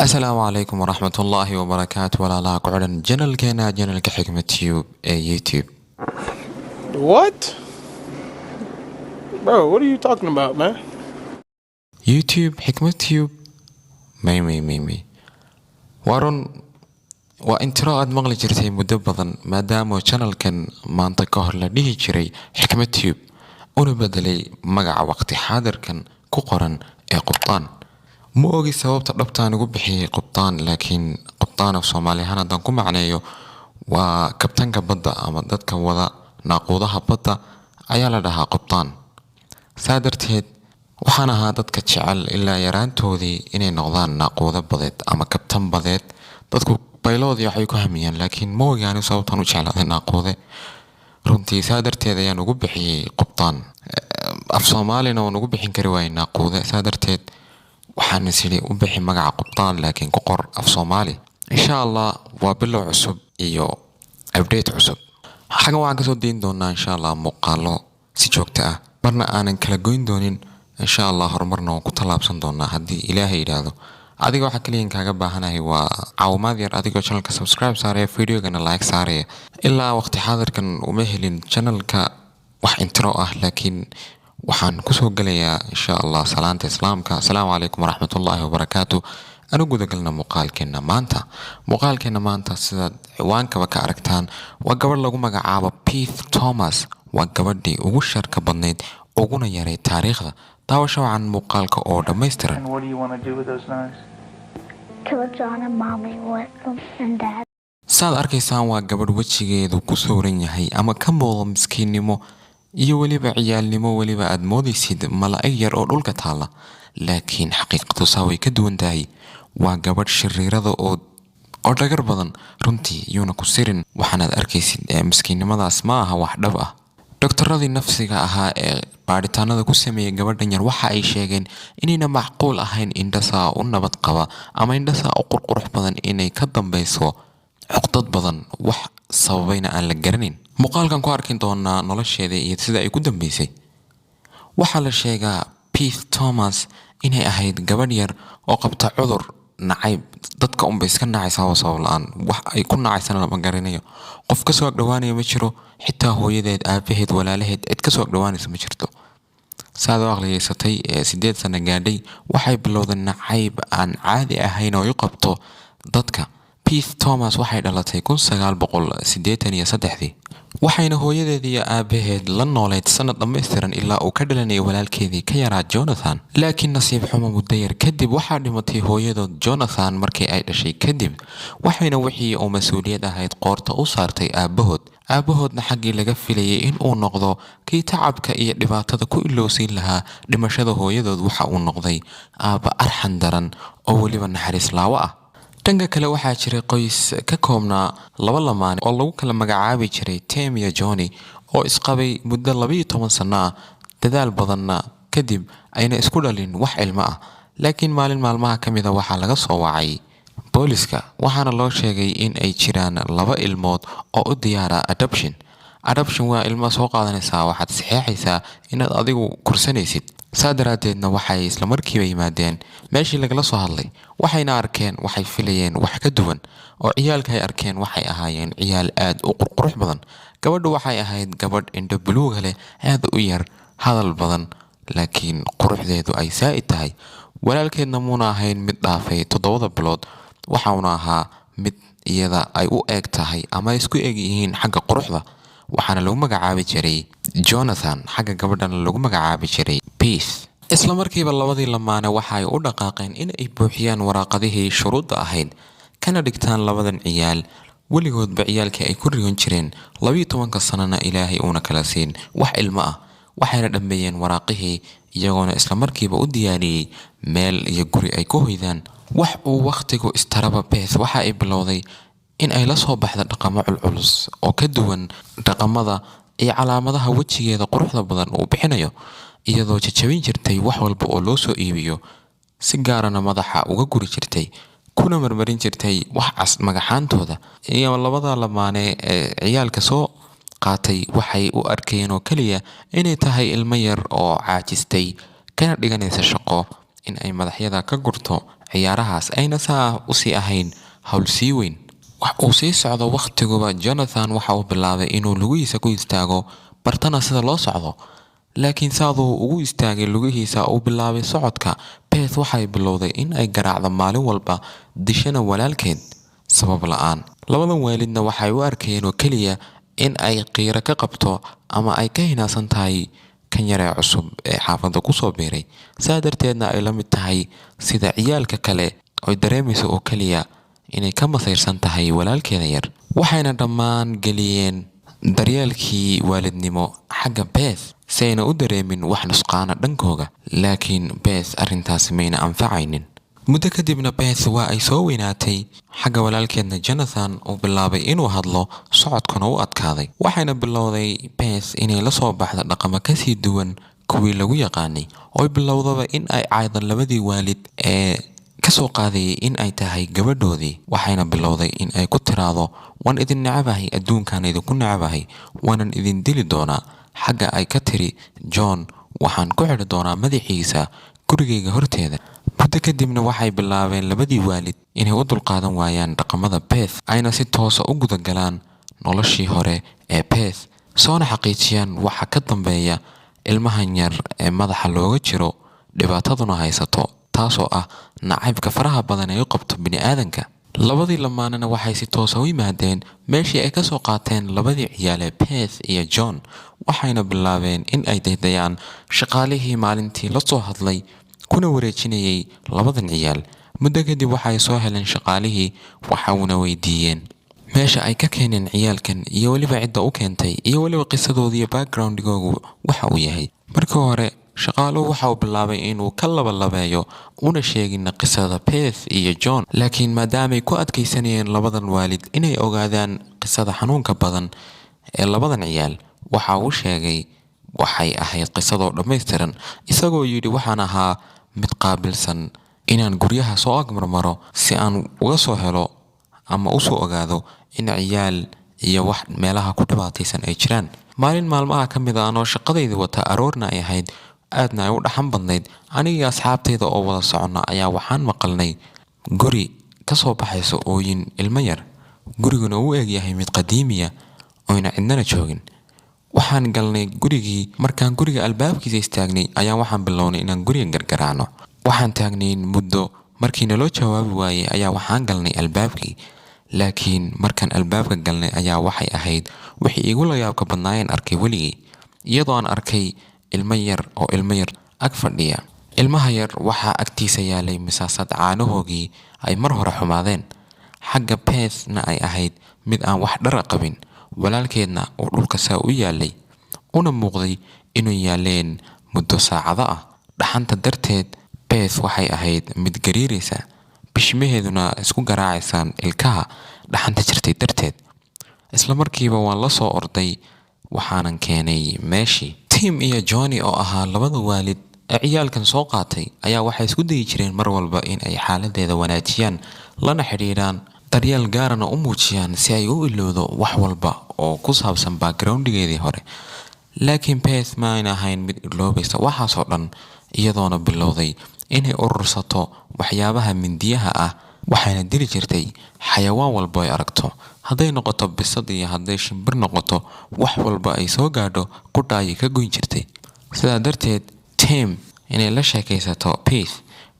السلام عليكم ورحمة الله وبركاته ولا لا قعدن جنل كنا جنل كحكمة تيوب يوتيوب. What? Bro, what are you talking about, man? يوتيوب حكمة تيوب مي وارن وانتراء مغلي جرتي مدبضا ما دام channel كان منطقة لديه جري حكمة تيوب ونبدلي مقع وقت حاضر كان كقرن قبطان مو اوغي sababta dhabta aan ugu bixiyay qubtaan laakiin qubtaan af Soomaali ahaan haddaan ku macneeyo waa kabtanka badda ama dadka wada naaquudaha badda ayaa la dhahaa qubtaan saa darteed waxaan ahaa dadka jecel ilaa yaraantoodii inay noqdaan naaquuda badeed ama kabtan badeed dadku bayloodii waxay ku hamiyaan laakiin ma ogaani sababtaan u jeclaaday naaquude runtii saa darteed ayaan ugu bixiyay qubtaan af Soomaalina waan ugu bixin kari waayay naaquude saa darteed waxaan sidii u bixi magaca qubtaan laakiin ku qor af Soomaali insha Allah waa bilow cusub iyo update cusub xaga waxaan ka soo diin doonaa insha Allah muuqaalo si joogto ah marna aanan kala goyn doonin insha Allah horumarna ku talaabsan doonaa haddii Ilaahay yiraahdo adiga waxa kaliya kaaga baahanahay waa caawimaad yar adigoo channelka subscribe saaraya videogana like saaraya ilaa waqti xaadirkan uma helin channelka wax intro ah laakiin waxaan ku soo galayaa insha Allah salaanta islaamka assalaamu alaykum waraxmatullaahi wabarakaatuh anu guda galna muuqaalkeena maanta sida ciwaankaba ka aragtaan waa gabadh lagu magacaabo Faith Thomas waa gabadhii ugu sharka badneyd uguna yaray taariikhda daawasho wacan muuqaalka oo dhammaystiran saad arkaysaan waa gabadh wajigeedu ku sawran yahay ama ka muuqda miskiinnimo iyo waliba ciyaalnimo waliba aad moodaysid malaa'ig yar oo dhulka taala laakiin xaqiiqadu way ka duwan tahay waa gabadh shiriirada oo dhagar badan runtii iyuna ku sirin waxaad arkaysid miskiinnimadaas ma aha wax dhab ah doctoradii nafsiga ahaa ee baaritaanada ku sameeyay gabadhan yar waxa ay sheegeen inayna macquul ahayn indhasaa u nabad qaba ama indhasaa u qurqurux badan inay ka dambayso cuqdad badan wax sababayna aan la garanayn muuqaalkan ku arkin doonaa nolosheeda iyo sida ay ku dambeysay waxa la sheegaa Faith Thomas inay ahayd gabadh yar oo qabta cudur nacayb dadka iska nacaysa sabab la'aan wax ay ku nacaysana lama garanayo qof ka soo dhawaanaya ma jiro xitaa hooyadeed aabaheed walaalaheed cid ka soo dhawaanaysa ma jirto saado aqliyeysatay 8 sano gaadhay waxay bilowday nacayb aan caadi ahayn oo ay qabto dadka Faith Thomas waxay dhalatay 1983 waxayna hooyadeedii iyo aabaheed la nooleed sanad dhammaystiran ilaa uu ka dhalanayay walaalkeedii ka yaraa Jonathan laakiin nasiib xumo muddo yar kadib waxaa dhimatay hooyadood Jonathan markii ay dhashay kadib waxayna wixii uu mas'uuliyad ahayd qoorta u saartay aabahoodna xaggii laga filayay in uu noqdo kii tacabka iyo dhibaatada ku ilowsiin lahaa dhimashada hooyadood waxa uu noqday aaba arxan daran oo waliba naxariis laawo ah dhanka kale waxaa jiray qoys ka koobnaa laba lamaan oo lagu kala magacaabi jiray Tim iyo Johnny oo isqabay muddo 12 sano ah dadaal badanna kadib ayna isku dhalin wax ilmo ah laakiin maalin maalmaha kamid ah waxaa laga soo wacay booliska waxaana loo sheegay in ay jiraan laba ilmood oo u diyaara adoption waa ilmo soo qaadanaysa waxaad saxeexaysaa inaad adigu kursanaysid saadaradeedna waxay isla markiiba yimaadeen meeshii lagala soo hadlay waxayna arkeen waxay filayeen wax ka duwan oo ciyaalka ay arkeen waxay ahaayeen ciyaal aad u qurqurux badan gabadhu waxay ahayd gabadh indho buluug leh aad u yar hadal badan laakiin quruxdeedu ay saa'id tahay walaalkeedna muuna ahayn mid dhaafay 7 bilood waxauna ahaa mid iyada ay u eeg tahay ama isku eeg yihiin xagga quruxda waxaana lagu magacaabi jiray Jonathan xagga gabadhana lagu magacaabi jiray Faith isla markiiba labadii lamaane waxay u dhaqaaqeen in ay buuxiyaan waraaqadihii shuruudda ahayd kana dhigtaan labadan ciyaal weligoodba ciyaalkii ay ku riyoon jireen 12 sanana Ilaahay uuna kala siin wax ilmo ah waxayna dhameeyeen waraaqihii iyagoona isla markiiba u diyaariyay meel iyo guri ay ku hoydaan wax uu waqtigu istaraba Faith waxa ay bilowday in ay la soo baxdo dhaqamo culculus oo ka duwan dhaqamada iyo calaamadaha wajigeeda quruxda badan uu bixinayo iyadoo jajabin jirtay wax walba oo loo soo iibiyo si gaarana madaxa uga guri jirtay kuna marmarin jirtay wax cas magaxaantooda iyo labada lamaane ee ciyaalka soo qaatay waxay u arkeen oo kaliya inay tahay ilmo yar oo caajistay kana dhiganaysa shaqo in ay madaxyada ka gurto ciyaarahaas ayna saa u sii ahayn hawl sii weyn. wax uu sii socdo waqtiguba Jonathan waxa uu bilaabay inuu lugihiisa ku istaago bartana sida loo socdo, laakiin saaduu ugu istaagay lugihiisa uu bilaabay socodka. Beth waxay bilowday in ay garaacdo maalin walba dishana walaalkeed sabab la'aan. Labadan waalidna waxay u arkayeen oo keliya in ay qiiro ka qabto ama ay ka hinaasan tahay kan yare cusub ee xaafadda ku soo biiray, saa darteedna ay la mid tahay sida ciyaalka kale oo dareemayso oo keliya inay ka masiirsan tahay walaalkeeda yar. Waxayna dhammaan geliyeen daryeelkii waalidnimo xagga Beth si ayna u dareemin wax nusqaana dhankooga, laakiin Beth arrintaasi mayna anfacaynin. Muddo kadibna Beth waa ay soo weynaatay, xagga walaalkeedna Jonathan uu bilaabay inuu hadlo, socodkuna u adkaaday. Waxayna bilowday Beth inay la soo baxdo dhaqamo ka sii duwan kuwii lagu yaqaanay, oo bilowdaba in ay caaydan labadii waalid ee ka soo qaadayay in ay tahay gabadhoodii. Waxayna bilowday in ay ku tiraahdo, waan idin necabahay, adduunkaan idinku necabahay, waanan idin dili doonaa. Xagga ay ka tiri, John waxaan ku xidhi doonaa madaxiisa gurigayga horteeda. Muddo kadibna waxay bilaabeen labadii waalid inay u dulqaadan waayaan dhaqamada Beth, ayna si toosa u gudagalaan noloshii hore ee Beth, soona xaqiijiyaan waxa ka dambeeya ilmahan yar ee madaxa looga jiro dhibaataduna haysato, taasoo ah nacaybka faraha badan ee u qabto bini'aadanka. Labadii lamaanana waxay si toosa u yimaadeen meeshii ay ka soo qaateen labadii ciyaale Beth iyo John, waxayna bilaabeen in ay daydayaan shaqaalihii maalintii la soo hadlay kuna wareejinayay labadan ciyaal. Muddo kadib waxay soo heleen shaqaalihii, waxauna weydiiyeen meesha ay ka keeneen ciyaalkan iyo weliba cidda u keentay iyo weliba qisadooda iyo backgroundigoogu waxa uu yahay. Markii hore shaqaaluhu waxa uu bilaabay inuu ka labalabeeyo una sheegin qisada Beth iyo John, laakiin maadaamay ku adkaysanayeen labadan waalid inay ogaadaan qisada xanuunka badan ee labadan ciyaal, waxa uu sheegay waxay ahayd qisadoo dhammaystiran, isagoo yidhi waxaan ahaa mid qaabilsan inaan guryaha soo agmarmaro si aan uga soo helo ama u soo ogaado in ciyaal iyo wax meelaha ku dhibaataysan ay jiraan. Maalin maalmaha ka mid ah anoo shaqadayda wata, aroorna ay ahayd, aadna ay u dhaxan badnayd, anigii asxaabtayda oo wada soconna ayaa waxaan maqalnay guri ka soo baxayso ooyin ilmo yar. Guriguna uu egyahay mid qadiimiya oyna cidnana joogin. Waxaan galnay gurigii. Markaan guriga albaabkiisa istaagnay ayaa waxaan bilownay inaan guriga gargaraacno. Waxaan taagnayn muddo, markii naloo jawaabi waayay ayaa waxaan galnay albaabkii, laakiin markaan albaabka galnay ayaa waxay ahayd wixii igu la yaabka badnaayeen arkay weligay, iyadoo aan arkay ilmo yar ag fadhiya. Ilmaha yar waxaa agtiisa yaalay misaasad caanahoogii ay mar hore xumaadeen. Xagga Bethna ay ahayd mid aan wax dhar qabin, walaalkeedna uu dhulka saa u yaalay, una muuqday inuu yaaleen muddo saacado ah. Dhaxanta darteed Beth waxay ahayd mid gariiraysa, bishmaheeduna isku garaacaysaan ilkaha dhaxanta jirtay darteed. Isla markiiba waan la soo orday, waxaanan keenay meeshii. Tim iyo Johnny oo ahaa labada waalid ee ciyaalkan soo qaatay ayaa waxay isku dayi jireen mar walba in ay xaaladeeda wanaajiyaan, lana xidhiidhaan, daryeel gaarana u muujiyaan si ay u ilowdo wax walba oo ku saabsan backgroundigeedii hore. Laakiin Beth ma ayna ahayn mid iloobaysa waxaasoo dhan, iyadoona bilowday inay urursato waxyaabaha mindiyaha ah, waxayna dili jirtay xayawaan walba ay aragto, hadday noqoto bisad iyo hadday shimbir noqoto, wax walba ay soo gaadho qudha ayay ka goyn jirtay. Sidaa darteed Tim inay la sheekaysato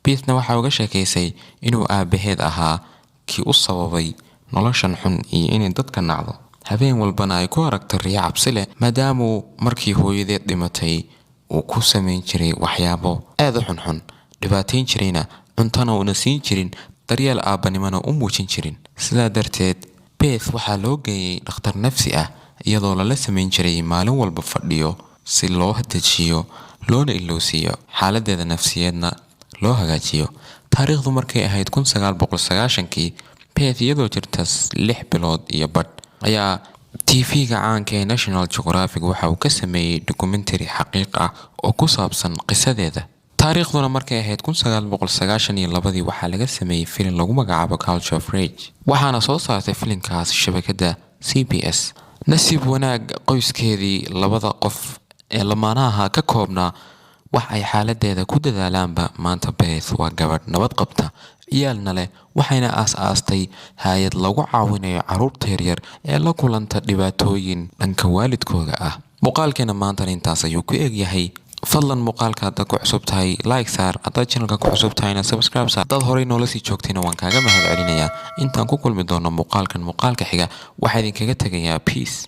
Bethna waxay uga sheekaysay inuu aabaheed ahaa kii u sababay noloshan xun iyo inay dadka nacdo. Habeen walbana ay ku aragto riyo cabsi leh, maadaamuu markii hooyadeed dhimatay uu ku samayn jiray waxyaabo aad u xunxun, dhibaatayn jirayna, cuntana una siin jirin, daryeel aabbanimana u muujin jirin. Sidaa darteed Beth waxaa loo geeyay dhakhtar nafsi ah, iyadoo lala samayn jiray maalin walba fadhiyo si loo dejiyo loona ilowsiiyo xaaladeeda nafsiyeedna loo hagaajiyo. Taariikhdu markay ahayd 1990kii, Beth iyadoo jirta 6 bilood iyo badh ayaa TV-ga caanka ee National Geographic waxa uu ka sameeyay documentary xaqiiq ah oo ku saabsan qisadeeda. Taariikhduna markay ahayd 1992 waxaa laga sameeyay filim lagu magacaabo Culture of Rage, waxaana soo saartay filimkaas shabakadda CBS. Nasiib wanaag, qoyskeedii labada qof ee lamaanaha ka koobnaa wax ay xaaladeeda ku dadaalaanba. Maanta Beth waa gabadh nabad qabta, ciyaalna leh, waxayna aastay hay'ad lagu caawinayo carruurta yaryar ee la kulanta dhibaatooyin dhanka waalidkooda ah. Muuqaalkeena maanta intaas ayuu ku eg yahay. fadlan muuqaalka hadda ku cusub tahay like saar, hadda channelka ku cusub tahayna subscribe saar. dad horey noola sii joogtayna waan kaaga mahadcelinayaa. intaan ku kulmi doono muuqaalka xiga waxaa idinkaga tegayaa peace.